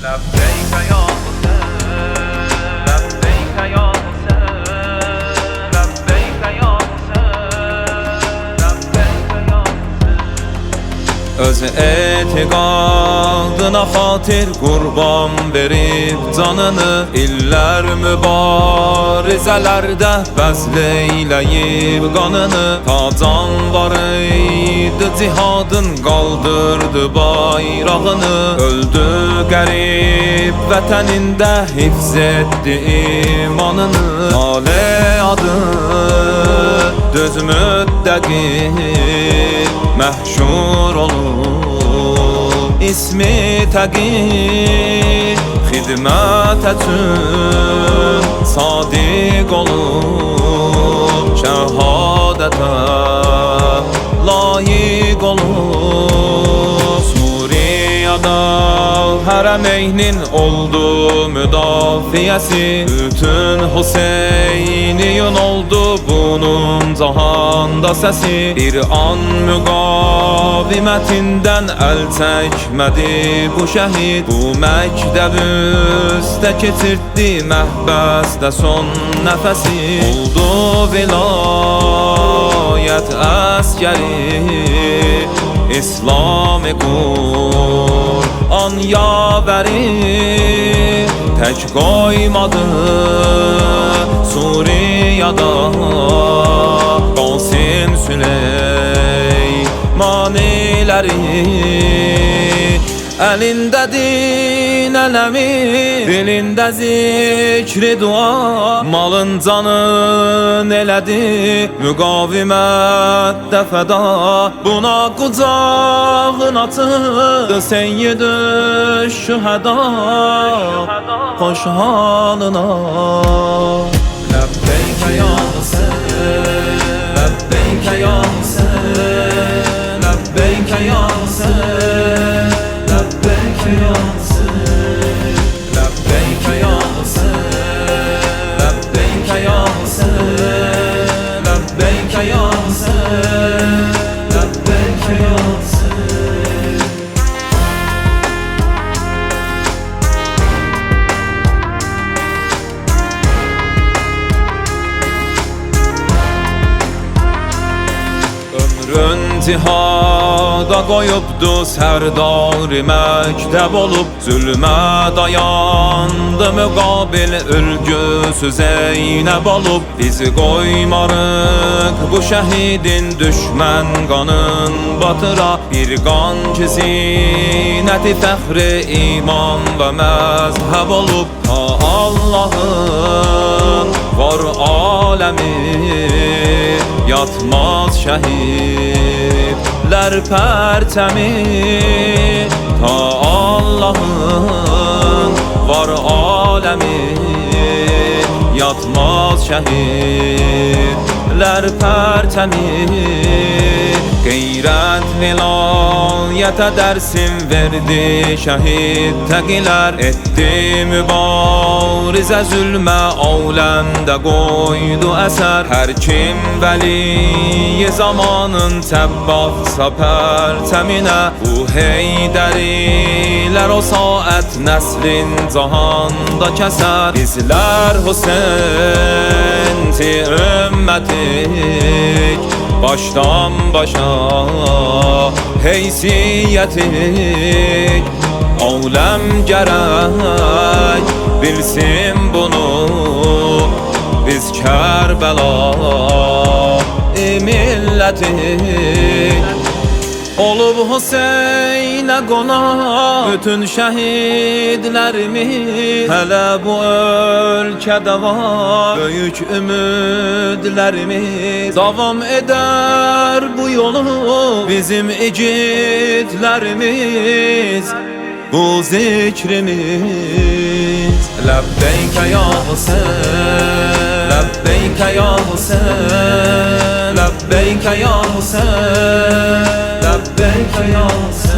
لبيك يا حسين لبيك يا حسين لبيك يا حسين لبيك يا حسين Öz etiqadına xatir qurban verib canını İllər mübarizələrdə bəzl eyləyib qanını Ta can var idi cihadın qaldırdı bayrağını Öldü qərib vətənində hifz etdi imanını Nale adı düz müddəqi məhşur olub İsmi təqi xidmət üçün sadiq olub Şəhadətə layiq olub Suriyada Hərəmeynin oldu müdafiyəsi Bütün Hüseyniyun oldu bunun cahanda səsi Bir an müqavimətindən əl çəkmədi bu şəhid Bu məktəb üstə keçirtdi məhbəsdə son nəfəsi Oldu vilayət əskəri İslami Kur'an yaveri Tək qoymadı Suriyada Qasim Süleymaniləri Əlində din ələmi Dilində zikri dua Malın canın elədi Müqavimətdə fəda Buna qucağın açıldı Seyyid-ü şühəda Xoş halına Ləbbeykə ya Hüseyin Ləbbeykə ya Hüseyin Ləbbeykə ya Hüseyin لبيك يا حسين لبيك يا حسين لبيك يا حسين لبيك يا حسين لبيك يا حسين Ömrün cihada qoyubdu Sərdar-ı məktəb olub Zülmə dayandı müqabil Ülgüsü Zeynəb olub Biz qoymarıq bu şəhidin Düşmən qanın batıra Bir qan ki zinəti fəxri iman və məzhəb olub Ta Allahın var aləmi Yatmaz şəhidlər pərçəmi Ta Allahın var aləmi Yatmaz şəhidlər pərçəmi Qeyrət vilayətə dərsim verdi şəhid təqilər Etdi mübarizə zülmə aləmdə qoydu əsər Hər kim vəliyi zamanın təbbaqsa pərçəminə Bu heydərilər o saat nəslin cahanda kəsər Bizlər Hüseynti ümmətik Başdan başa heysiyetik Alem gerek bilsin bunu Biz Kerbela milletik Olub Hüseyn'e qonaq bütün şəhidlərimiz Hələ bu ölkədə var böyük ümidlərimiz Davam eder bu yolu bizim igidlərimiz Bu zikrimiz Ləbbeykə ya Hüseyin Ləbbeykə ya Hüseyin Ləbbeykə ya Hüseyin لبيك يا حسين